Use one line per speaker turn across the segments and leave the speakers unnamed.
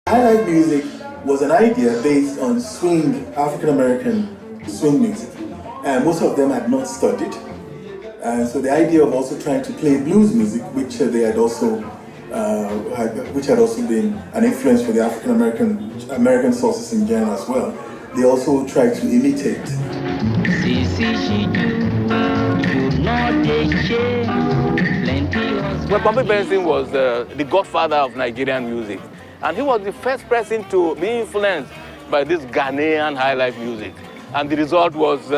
Highlife music was an idea based on swing, African American swing music, and most of them had not studied. And so the idea of also trying to play blues music, which they had also, which had also been an influence for the African American sources in general as well, they also tried to imitate.
Well, Bobby Benson was the godfather of Nigerian music, and he was the first person to be influenced by this Ghanaian highlife music. And the result was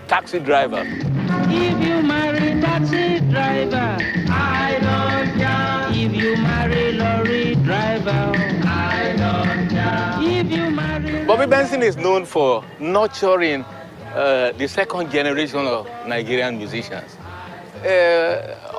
Taxi Driver.
If you marry taxi driver, I don't care. If you marry lorry driver, I don't care. If you marry...
Bobby Benson is known for nurturing the second generation of Nigerian musicians.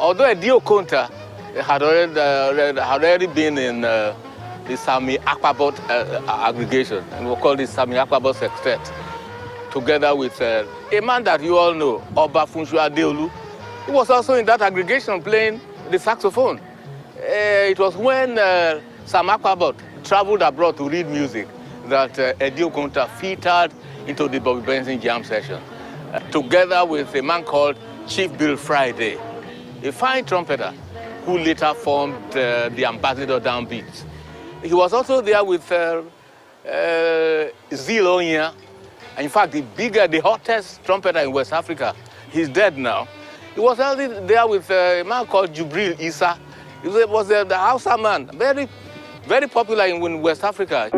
Although Eddie Okonta had already been in the Sami Akpabot aggregation, and we call it Sami Akpabot Sextet, together with a man that you all know, Oba Funsho Adeolu. He was also in that aggregation playing the saxophone. It was when Sam Akpabot traveled abroad to read music that Eddie Okonta featured into the Bobby Benson jam session, together with a man called Chief Bill Friday, a fine trumpeter who later formed the Ambassador Downbeats. He was also there with Zilonia. In fact, the hottest trumpeter in West Africa. He's dead now. He was there with a man called Jubril Issa. He was the Hausa man, very, very popular in West Africa.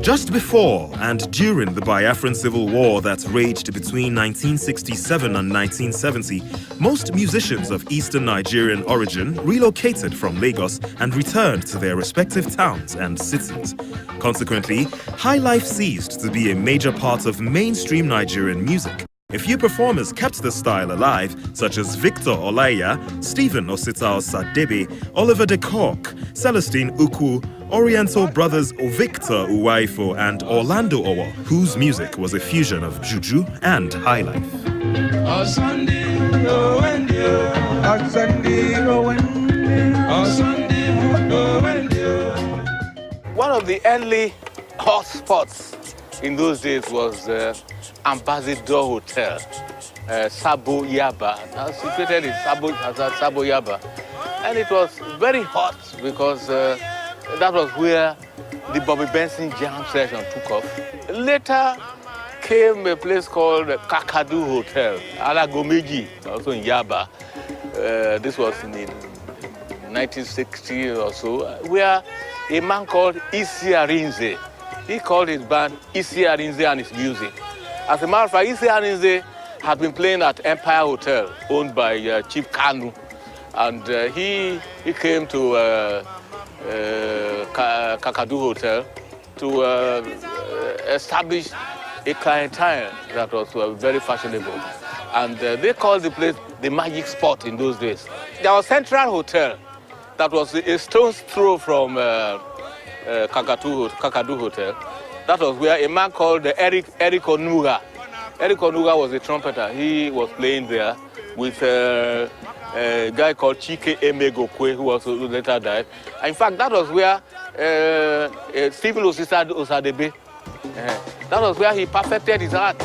Just before and during the Biafran Civil War that raged between 1967 and 1970, most musicians of Eastern Nigerian origin relocated from Lagos and returned to their respective towns and cities. Consequently, highlife ceased to be a major part of mainstream Nigerian music. A few performers kept the style alive, such as Victor Olaiya, Stephen Osita Osadebe, Oliver de Kock, Celestine Uku, Oriental brothers Victor Uwaifo and Orlando Owo, whose music was a fusion of juju and highlife.
One of the early hot spots in those days was Ambassador Hotel, Sabo Yaba. Now situated in Sabo Yaba. And it was very hot because that was where the Bobby Benson jam session took off. Later came a place called Kakadu Hotel, Alagomeji, also in Yaba. This was in the 1960 or so, where a man called Isi Arinze, he called his band Isi Arinze and his music. As a matter of fact, Isi Arinze had been playing at Empire Hotel, owned by Chief Kanu. And he came to Kakadu Hotel to establish a clientele that was very fashionable. And they called the place the magic spot in those days. There was Central Hotel that was a stone's throw from Kakadu Hotel. That was where a man called Eric Onuga. Eric Onuga was a trumpeter. He was playing there with a guy called Chike Emegokwe, who also later died. In fact, that was where Stephen Osadebe, that was where he perfected his art.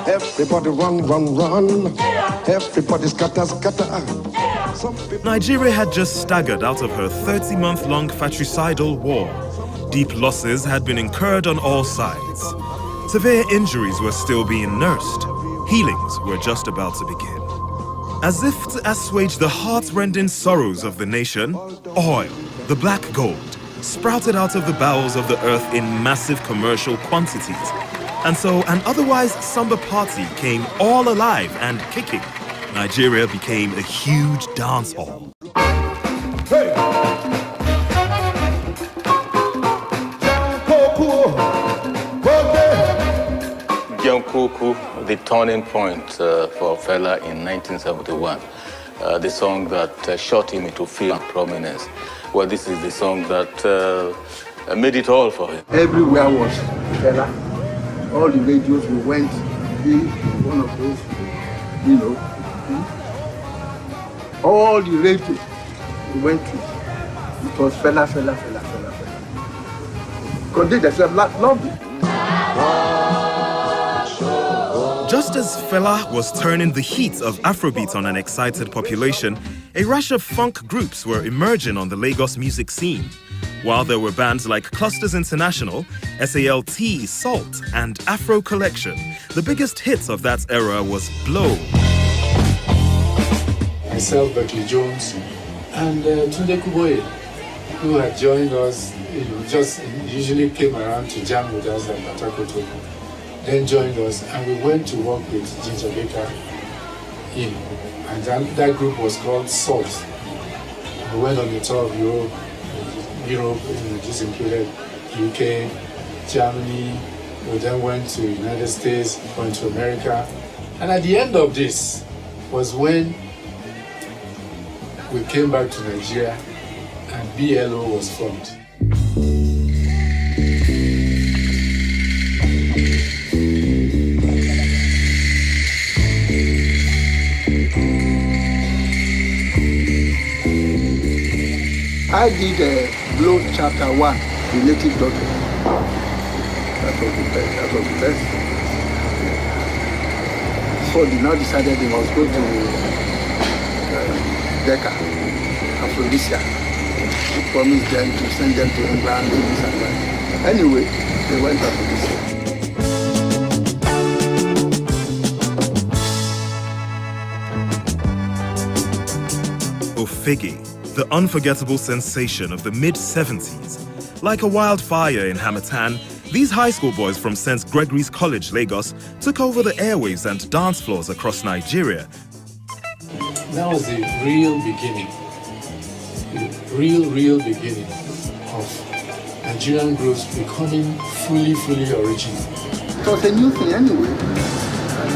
Everybody run, run, run. Everybody scatter, scatter.
Nigeria had just staggered out of her 30-month-long fratricidal war. Deep losses had been incurred on all sides. Severe injuries were still being nursed. Healings were just about to begin. As if to assuage the heart-rending sorrows of the nation, oil, the black gold, sprouted out of the bowels of the earth in massive commercial quantities. And so an otherwise somber party came all alive and kicking. Nigeria became a huge dance hall. Hey.
Ikuku, the turning point for Fela in 1971. The song that shot him into fame and prominence. Well, this is the song that made it all for him.
Everywhere was Fela. All the radios we went, he one of those, you know. All the radios we went to, it was Fela. Because they themselves loved it.
Just as Fela was turning the heat of Afrobeat on an excited population, a rush of funk groups were emerging on the Lagos music scene. While there were bands like Clusters International, SALT, Salt, and Afro Collection, the biggest hit of that era was Blow.
Myself, Berkeley Jones, and Tunde Kuboye, who had joined us, just usually came around to jam with us at Batakoto, then joined us, and we went to work with Ginger Baker, and that group was called Salt. We went on the tour of Europe, this included UK, Germany. We then went to United States, went to America, and at the end of this was when we came back to Nigeria and BLO was formed.
I did Blow Chapter 1, The Native Daughter. That was the best. So they now decided they must go to Decca, Aphrodisia. He promised them to send them to England, this and that. Anyway, they went to Aphrodisia.
Ofege, the unforgettable sensation of the mid-70s. Like a wildfire in Hamatan, these high school boys from St. Gregory's College, Lagos, took over the airwaves and dance floors across Nigeria.
That was the real beginning, real beginning of Nigerian groups becoming fully original.
It was a new thing anyway, and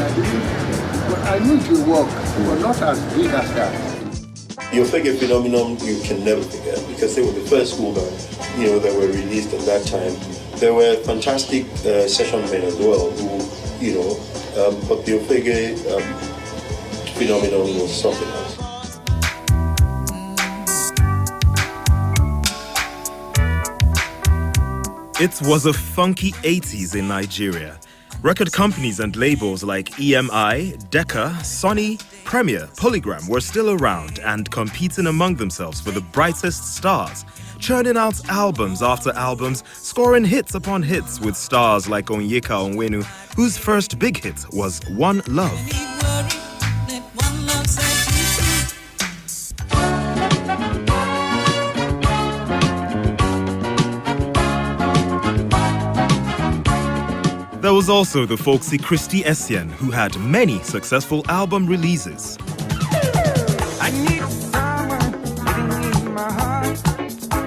I knew it would work, but not as big as that.
The Ofege phenomenon you can never forget because they were the first school band, that were released at that time. There were fantastic session men as well who, but the Ofege phenomenon was something else.
It was a funky 80s in Nigeria. Record companies and labels like EMI, Decca, Sony, Premier, Polygram were still around and competing among themselves for the brightest stars, churning out albums after albums, scoring hits upon hits with stars like Onyeka Onwenu, whose first big hit was One Love. There was also the folksy Christy Essien, who had many successful album releases.
I need someone living in my heart.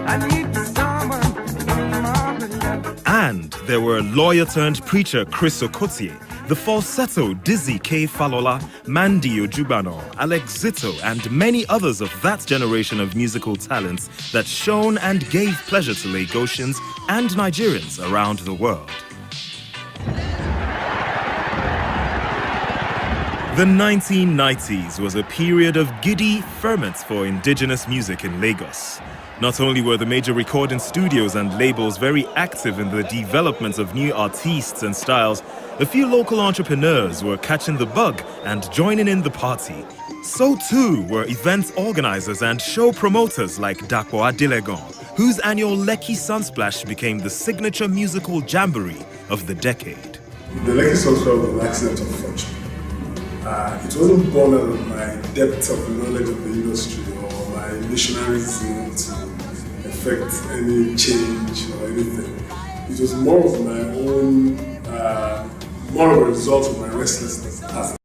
I need someone in my blood.
And there were lawyer-turned-preacher Chris Okotie, the falsetto Dizzy K. Falola, Mandy Ojubano, Alex Zito, and many others of that generation of musical talents that shone and gave pleasure to Lagosians and Nigerians around the world. The 1990s was a period of giddy ferment for indigenous music in Lagos. Not only were the major recording studios and labels very active in the development of new artists and styles, a few local entrepreneurs were catching the bug and joining in the party. So too were event organizers and show promoters like Dapo Adilegon, whose annual Lekki Sunsplash became the signature musical jamboree of the decade.
The Lekki Sunsplash was an accident of fortune. It wasn't born out of my depth of knowledge of the industry or my missionary zeal to effect any change or anything. It was more of my own, more of a result of my restlessness.